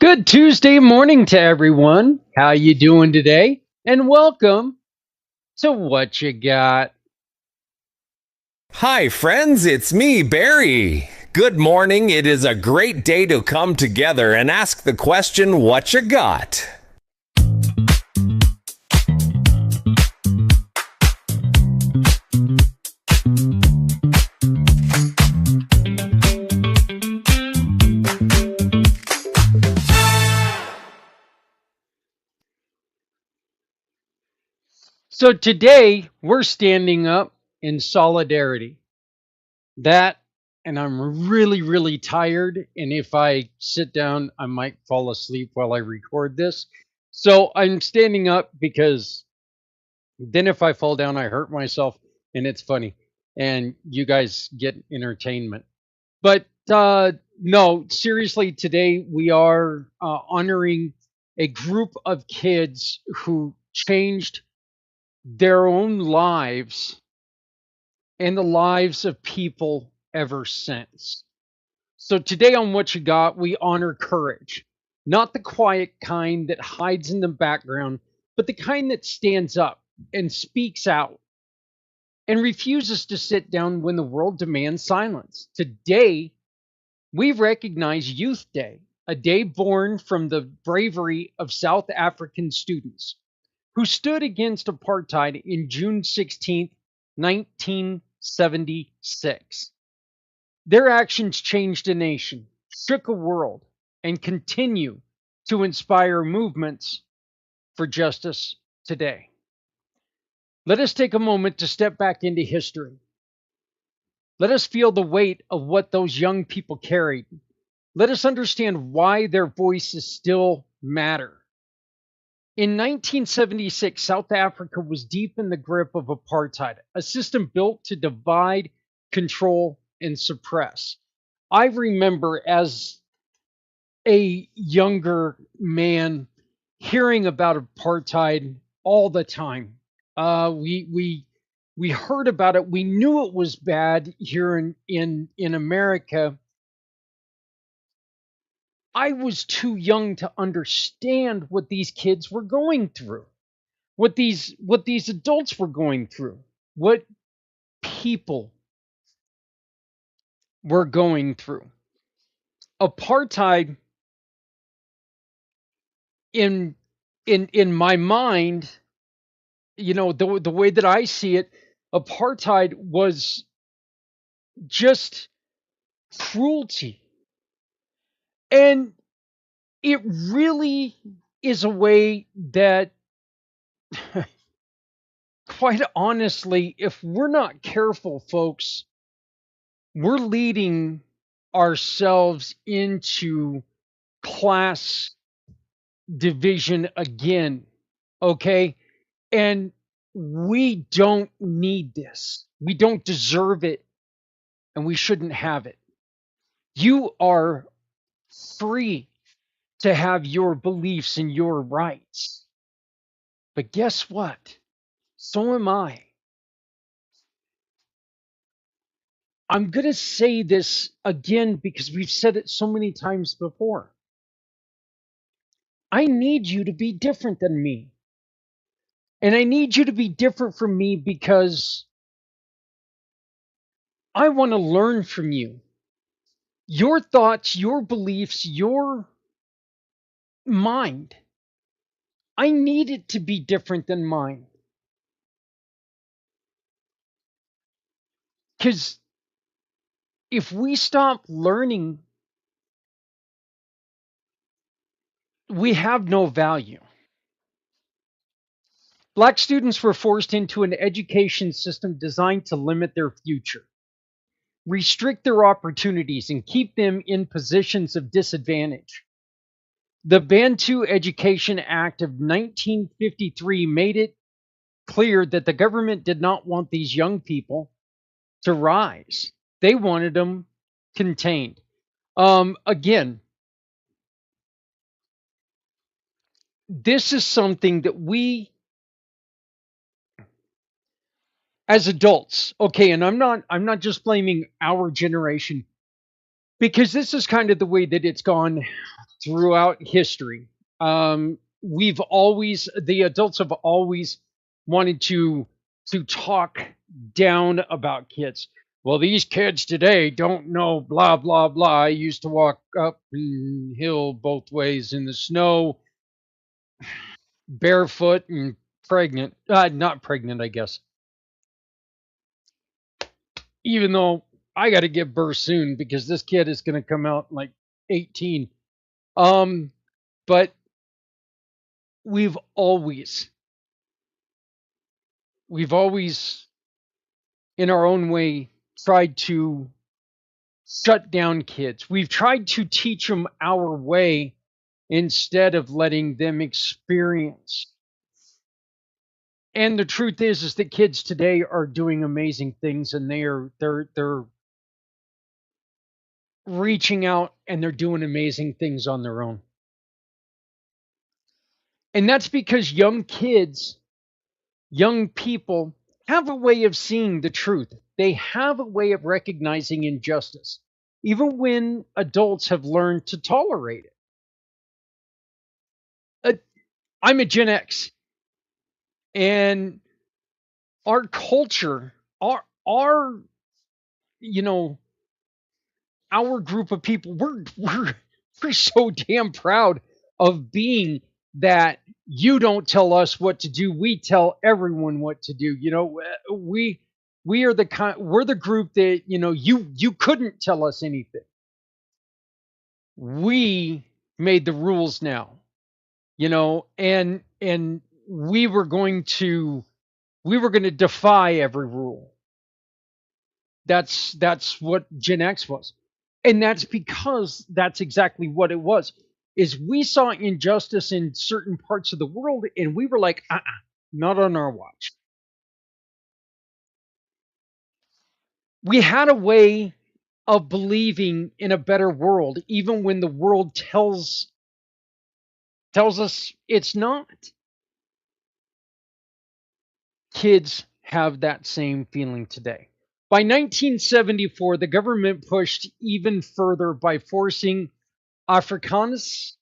Good Tuesday morning to everyone. How you doing today? And welcome to What You Got. Hi, friends, it's me, Barry. Good morning. It is a great day to come together and ask the question, What you got? So today we're standing up in solidarity. That and I'm really tired, and if I sit down I might fall asleep while I record this. So I'm standing up because then if I fall down I hurt myself and it's funny and you guys get entertainment. But no, seriously, today we are honoring a group of kids who changed their own lives and the lives of people ever since. So today on What You Got, we honor courage, not the quiet kind that hides in the background, but the kind that stands up and speaks out and refuses to sit down when the world demands silence. Today, we recognize Youth Day, a day born from the bravery of South African students who stood against apartheid in June 16th, 1976. Their actions changed a nation, shook a world, and continue to inspire movements for justice today. Let us take a moment to step back into history. Let us feel the weight of what those young people carried. Let us understand why their voices still matter. In 1976, South Africa was deep in the grip of apartheid, a system built to divide, control, and suppress. I remember as a younger man hearing about apartheid all the time. We heard about it. We knew it was bad here in America. I was too young to understand what these kids were going through, what these adults were going through, what people were going through. Apartheid in in my mind, the way that I see it, apartheid was just cruelty. And it really is a way that quite honestly, if we're not careful, folks, we're leading ourselves into class division again. Okay. And we don't need this. We don't deserve it. And we shouldn't have it. You are free to have your beliefs and your rights. But guess what? So am I. I'm going to say this again because we've said it so many times before. I need you to be different than me. And I need you to be different from me because I want to learn from you. Your thoughts, your beliefs, your mind. I need it to be different than mine. Because if we stop learning, we have no value. Black students were forced into an education system designed to limit their future, restrict their opportunities, and keep them in positions of disadvantage. The Bantu Education Act of 1953 made it clear that the government did not want these young people to rise. They wanted them contained. Again, this is something that we as adults, okay, and I'm not just blaming our generation. because this is kind of the way that it's gone throughout history. The adults have always wanted to talk down about kids. Well, these kids today don't know blah blah blah. I used to walk up the hill both ways in the snow, barefoot and pregnant. Not pregnant, I guess. Even though I got to give birth soon because this kid is going to come out like 18. Um, but we've always, we've always, in our own way, tried to shut down kids. We've tried to teach them our way instead of letting them experience. And the truth is that kids today are doing amazing things, and they're reaching out and they're doing amazing things on their own. And that's because young kids, young people have a way of seeing the truth. They have a way of recognizing injustice, even when adults have learned to tolerate it. Uh, I'm a Gen X, and our culture, our you know, our group of people, we're so damn proud of being that. You don't tell us what to do, we tell everyone what to do. We are the we're the group that, you couldn't tell us anything. We made the rules now, and we were going to defy every rule. That's what Gen X was. And that's because that's exactly what it was. Is we saw injustice in certain parts of the world and we were like, not on our watch. We had a way of believing in a better world even when the world tells us it's not. Kids have that same feeling today. By 1974, the government pushed even further by forcing Afrikaans,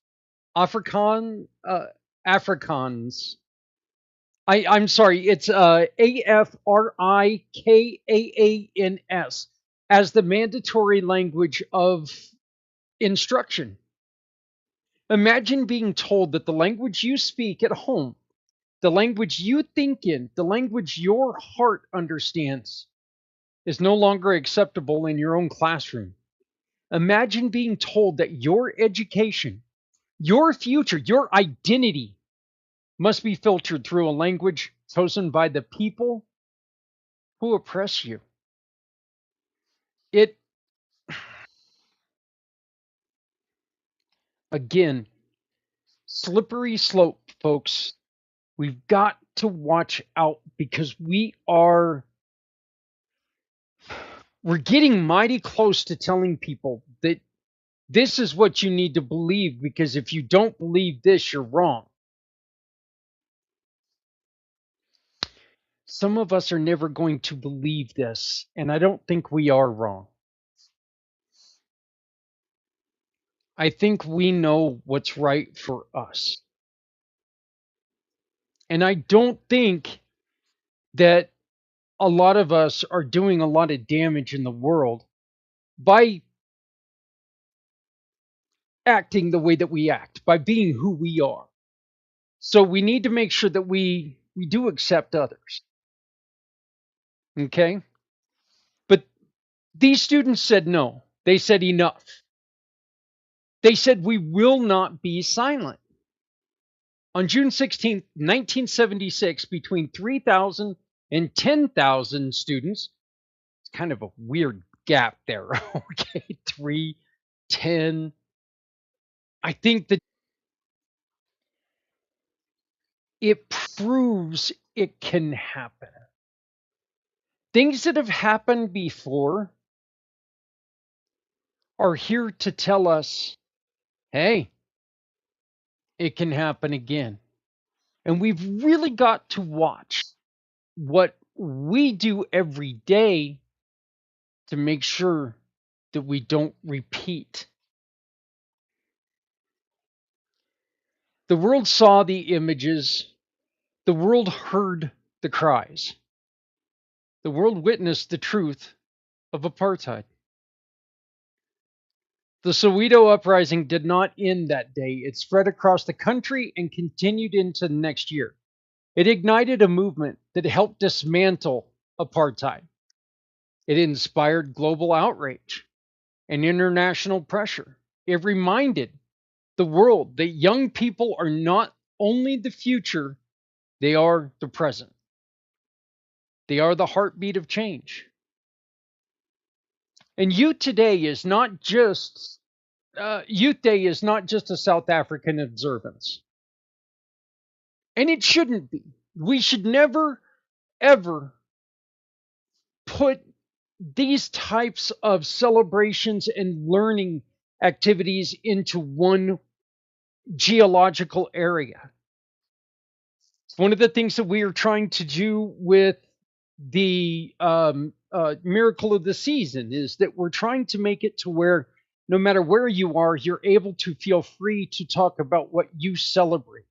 Afrikaans. I'm sorry, it's Afrikaans as the mandatory language of instruction. Imagine being told that the language you speak at home, the language you think in, the language your heart understands, is no longer acceptable in your own classroom. Imagine being told that your education, your future, your identity must be filtered through a language chosen by the people who oppress you. It, again, slippery slope, folks. We've got to watch out because we're getting mighty close to telling people that this is what you need to believe, because if you don't believe this, you're wrong. Some of us are never going to believe this, and I don't think we are wrong. I think we know what's right for us. And I don't think that a lot of us are doing a lot of damage in the world by acting the way that we act, by being who we are. So we need to make sure that we do accept others. Okay? But these students said no. They said enough. They said we will not be silent. On June 16th, 1976, between 3,000 and 10,000 students, it's kind of a weird gap there. Okay, 3, 10. I think that it proves it can happen. Things that have happened before are here to tell us, hey, it can happen again. And we've really got to watch what we do every day to make sure that we don't repeat. The world saw the images, the world heard the cries, the world witnessed the truth of apartheid. The Soweto Uprising did not end that day. It spread across the country and continued into the next year. It ignited a movement that helped dismantle apartheid. It inspired global outrage and international pressure. It reminded the world that young people are not only the future, they are the present. They are the heartbeat of change. And Youth Day is not just a South African observance. And it shouldn't be. We should never, ever put these types of celebrations and learning activities into one geological area. One of the things that we are trying to do with the miracle of the season is that we're trying to make it to where no matter where you are, you're able to feel free to talk about what you celebrate.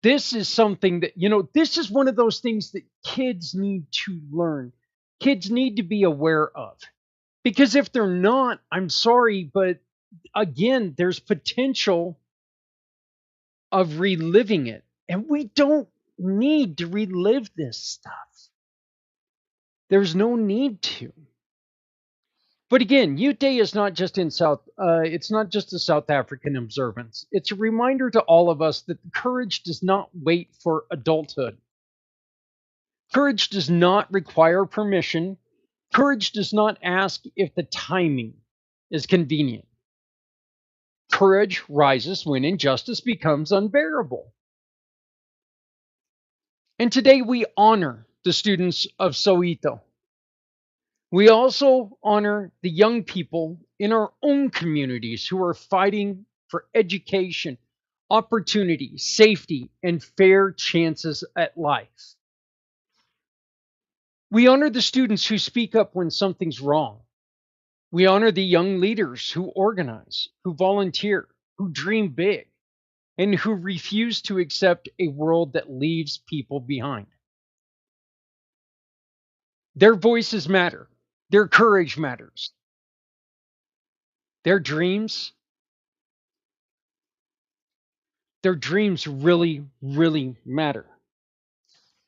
This is something that, this is one of those things that kids need to learn. Kids need to be aware of. Because if they're not, I'm sorry, but again, there's potential of reliving it. And we don't need to relive this stuff. There's no need to. But again, Youth Day is not just it's not just a South African observance. It's a reminder to all of us that courage does not wait for adulthood. Courage does not require permission. Courage does not ask if the timing is convenient. Courage rises when injustice becomes unbearable. And today we honor the students of Soweto. We also honor the young people in our own communities who are fighting for education, opportunity, safety, and fair chances at life. We honor the students who speak up when something's wrong. We honor the young leaders who organize, who volunteer, who dream big, and who refuse to accept a world that leaves people behind. Their voices matter. Their courage matters. Their dreams really, really matter.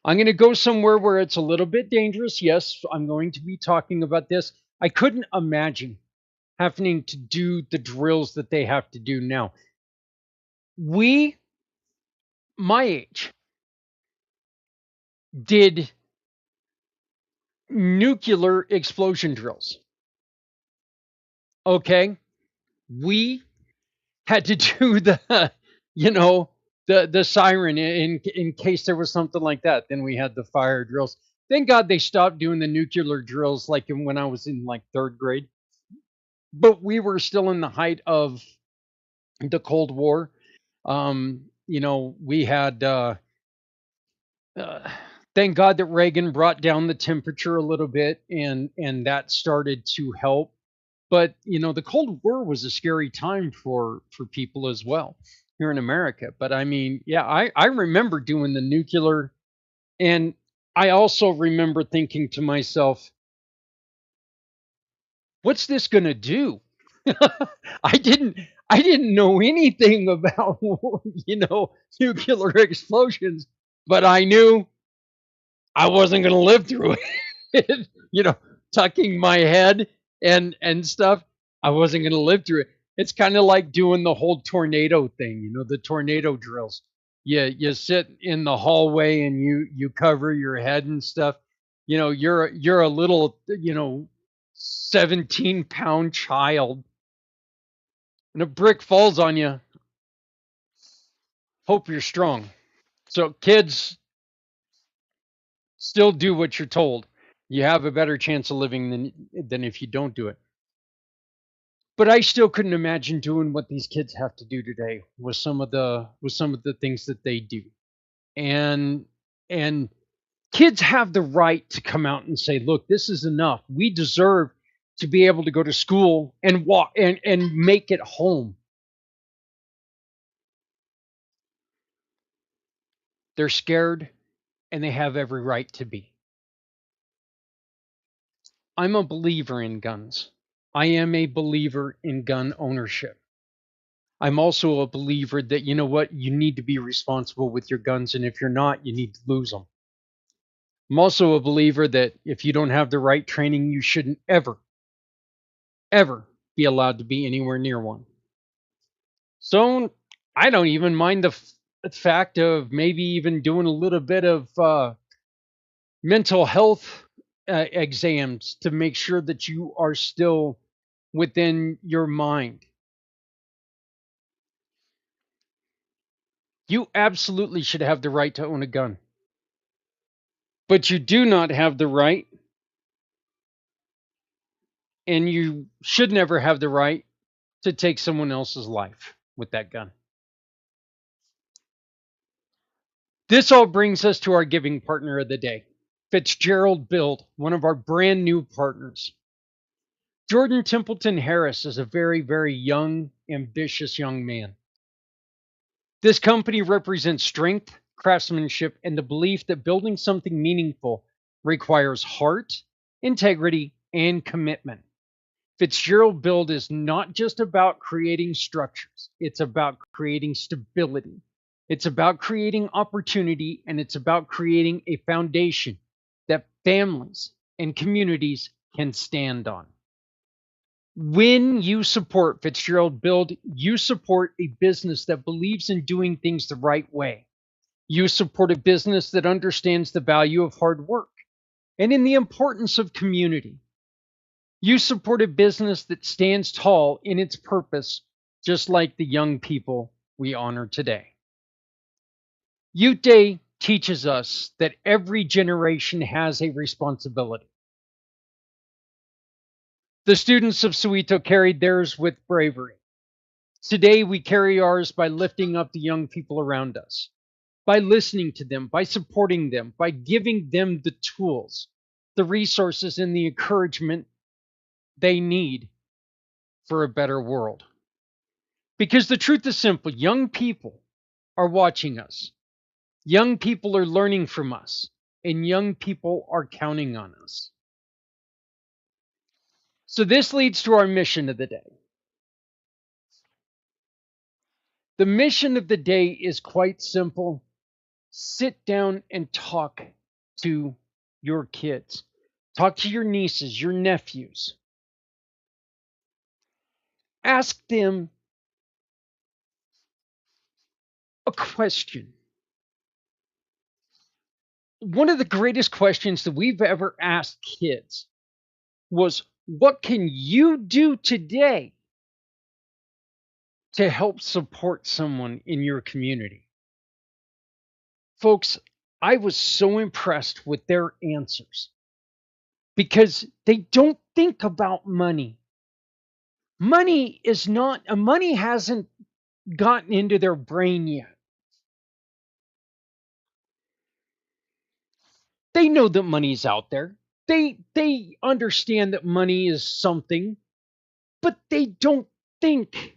I'm going to go somewhere where it's a little bit dangerous. Yes, I'm going to be talking about this. I couldn't imagine having to do the drills that they have to do now. We, my age, did nuclear explosion drills. Okay? We had to do the siren in case there was something like that. Then we had the fire drills. Thank God they stopped doing the nuclear drills when I was in like third grade. But we were still in the height of the Cold War. We had thank God that Reagan brought down the temperature a little bit, and that started to help. But the Cold War was a scary time for people as well here in America. But I mean, yeah, I remember doing the nuclear, and I also remember thinking to myself, what's this going to do? I didn't know anything about nuclear explosions, but I knew I wasn't going to live through it. Tucking my head and stuff. I wasn't going to live through it. It's kind of like doing the whole tornado thing, the tornado drills. You sit in the hallway and you cover your head and stuff. You're a little 17-pound child, and a brick falls on you. Hope you're strong. So kids, still do what you're told. You have a better chance of living than if you don't do it. But I still couldn't imagine doing what these kids have to do today with some of the things that they do. And kids have the right to come out and say, look, this is enough. We deserve to be able to go to school and walk and make it home. They're scared, and they have every right to be. I'm a believer in guns. I am a believer in gun ownership. I'm also a believer that, you know what, you need to be responsible with your guns, and if you're not, you need to lose them. I'm also a believer that if you don't have the right training, you shouldn't ever be allowed to be anywhere near one. So I don't even mind the fact of maybe even doing a little bit of mental health exams to make sure that you are still within your mind. You absolutely should have the right to own a gun, but you do not have the right, and you should never have the right to take someone else's life with that gun. This all brings us to our giving partner of the day, Fitzgerald Build, one of our brand new partners. Jordon Templeton Harris is a very, very young, ambitious young man. This company represents strength, craftsmanship, and the belief that building something meaningful requires heart, integrity, and commitment. Fitzgerald Build is not just about creating structures, it's about creating stability. It's about creating opportunity, and it's about creating a foundation that families and communities can stand on. When you support Fitzgerald Build, you support a business that believes in doing things the right way. You support a business that understands the value of hard work and in the importance of community. You support a business that stands tall in its purpose, just like the young people we honor today. Youth Day teaches us that every generation has a responsibility. The students of Soweto carried theirs with bravery. Today, we carry ours by lifting up the young people around us, by listening to them, by supporting them, by giving them the tools, the resources, and the encouragement they need for a better world. Because the truth is simple, young people are watching us, young people are learning from us, and young people are counting on us. So, this leads to our mission of the day. The mission of the day is quite simple. Sit down and talk to your kids. Talk to your nieces, your nephews. Ask them a question. One of the greatest questions that we've ever asked kids was, what can you do today to help support someone in your community? Folks, I was so impressed with their answers because they don't think about money. Money hasn't gotten into their brain yet. They know that money's out there. They understand that money is something, but they don't think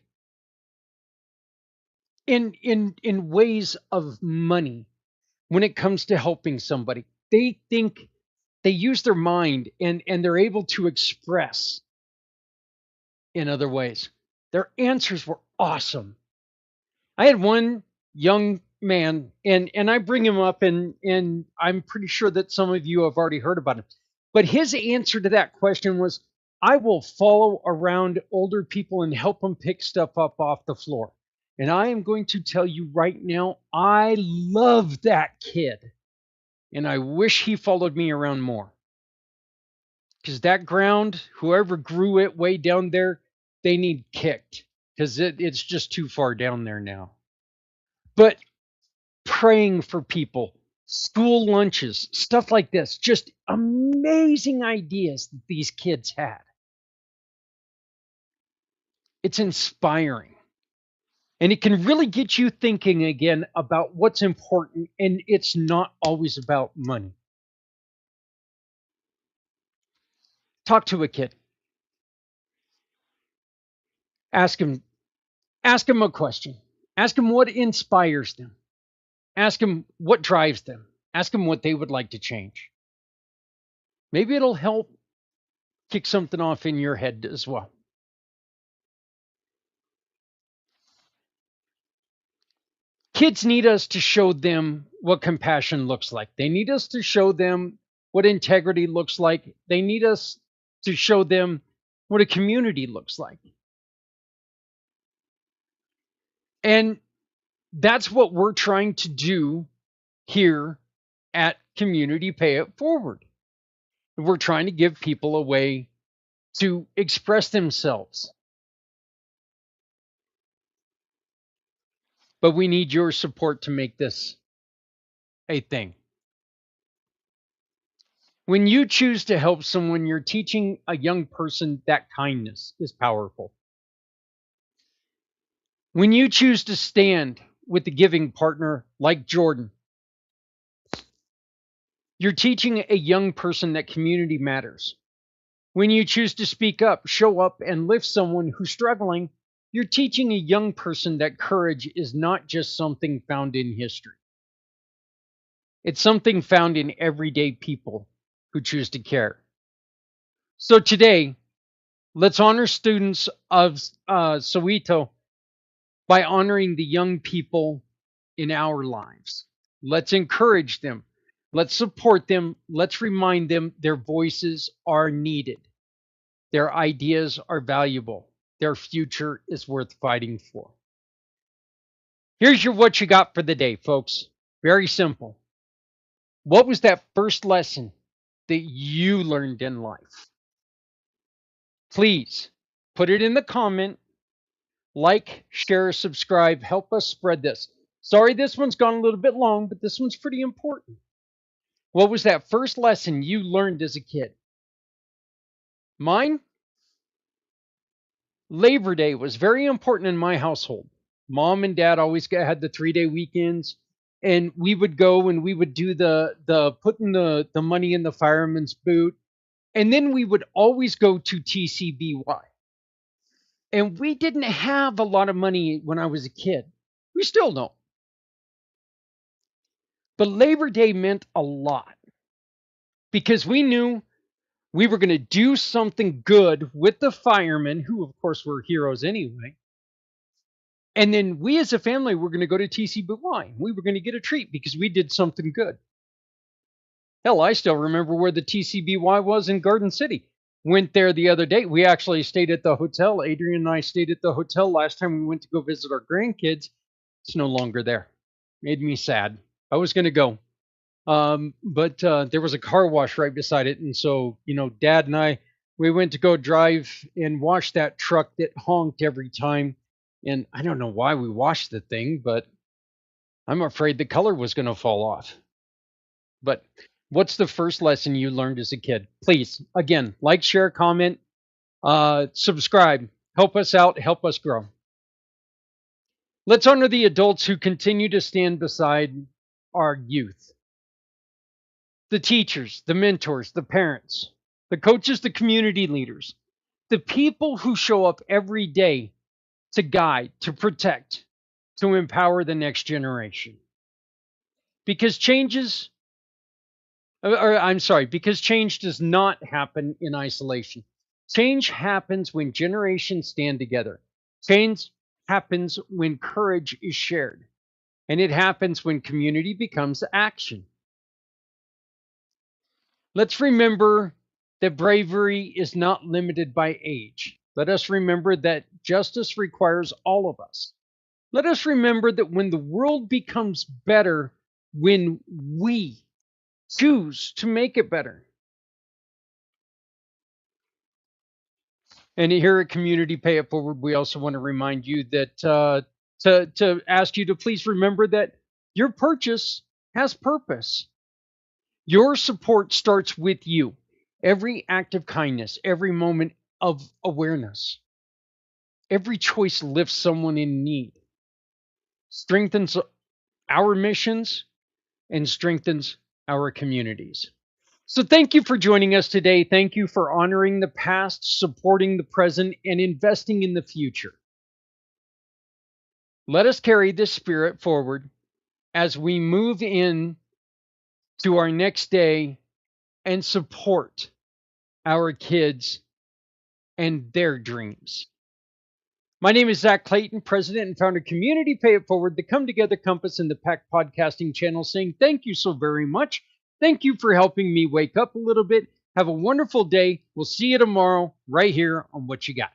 in ways of money when it comes to helping somebody. They think they use their mind and they're able to express in other ways. Their answers were awesome. I had one young man, and I bring him up, and I'm pretty sure that some of you have already heard about him. But his answer to that question was, I will follow around older people and help them pick stuff up off the floor. And I am going to tell you right now, I love that kid. And I wish he followed me around more. Because that ground, whoever grew it way down there, they need kicked. Because it's just too far down there now. But praying for people, school lunches, stuff like this, just amazing ideas that these kids had. It's inspiring. And it can really get you thinking again about what's important, and it's not always about money. Talk to a kid. Ask them, ask them a question. Ask them what inspires them. Ask them what drives them. Ask them what they would like to change. Maybe it'll help kick something off in your head as well. Kids need us to show them what compassion looks like. They need us to show them what integrity looks like. They need us to show them what a community looks like. And that's what we're trying to do here at Community Pay It Forward. We're trying to give people a way to express themselves. But we need your support to make this a thing. When you choose to help someone, you're teaching a young person that kindness is powerful. When you choose to stand with a giving partner like Jordon, you're teaching a young person that community matters. When you choose to speak up, show up, and lift someone who's struggling, you're teaching a young person that courage is not just something found in history. It's something found in everyday people who choose to care. So today, let's honor students of Soweto by honoring the young people in our lives. Let's encourage them. Let's support them. Let's remind them their voices are needed. Their ideas are valuable. Their future is worth fighting for. Here's your what you got for the day, folks. Very simple. What was that first lesson that you learned in life? Please put it in the comment. Like, share, subscribe. Help us spread this. Sorry, this one's gone a little bit long, but this one's pretty important. What was that first lesson you learned as a kid? Mine? Labor Day was very important in my household. Mom and Dad always had the 3-day weekends, and we would go and we would do the putting the money in the fireman's boot, and then we would always go to TCBY. And we didn't have a lot of money when I was a kid. We still don't. But Labor Day meant a lot because we knew we were going to do something good with the firemen, who, of course, were heroes anyway. And then we as a family were going to go to TCBY. We were going to get a treat because we did something good. Hell, I still remember where the TCBY was in Garden City. Went there the other day. We actually stayed at the hotel. Adrian and I stayed at the hotel last time we went to go visit our grandkids. It's no longer there. Made me sad. I was going to go. But there was a car wash right beside it. And so, Dad and I, we went to go drive and wash that truck that honked every time. And I don't know why we washed the thing, but I'm afraid the color was going to fall off. But what's the first lesson you learned as a kid? Please, again, like, share, comment, subscribe. Help us out. Help us grow. Let's honor the adults who continue to stand beside our youth. The teachers, the mentors, the parents, the coaches, the community leaders, the people who show up every day to guide, to protect, to empower the next generation. Because change does not happen in isolation. Change happens when generations stand together. Change happens when courage is shared. And it happens when community becomes action. Let's remember that bravery is not limited by age. Let us remember that justice requires all of us. Let us remember that when the world becomes better, when we choose to make it better. And here at Community Pay It Forward, we also want to remind you that to ask you to please remember that your purchase has purpose. Your support starts with you. Every act of kindness, every moment of awareness, every choice lifts someone in need, strengthens our missions, and strengthens our communities. So thank you for joining us today. Thank you for honoring the past, supporting the present, and investing in the future. Let us carry this spirit forward as we move in to our next day and support our kids and their dreams. My name is Zach Clayton, president and founder of Community Pay It Forward, the Come Together Compass and the Pack Podcasting channel, saying thank you so very much. Thank you for helping me wake up a little bit. Have a wonderful day. We'll see you tomorrow right here on What You Got.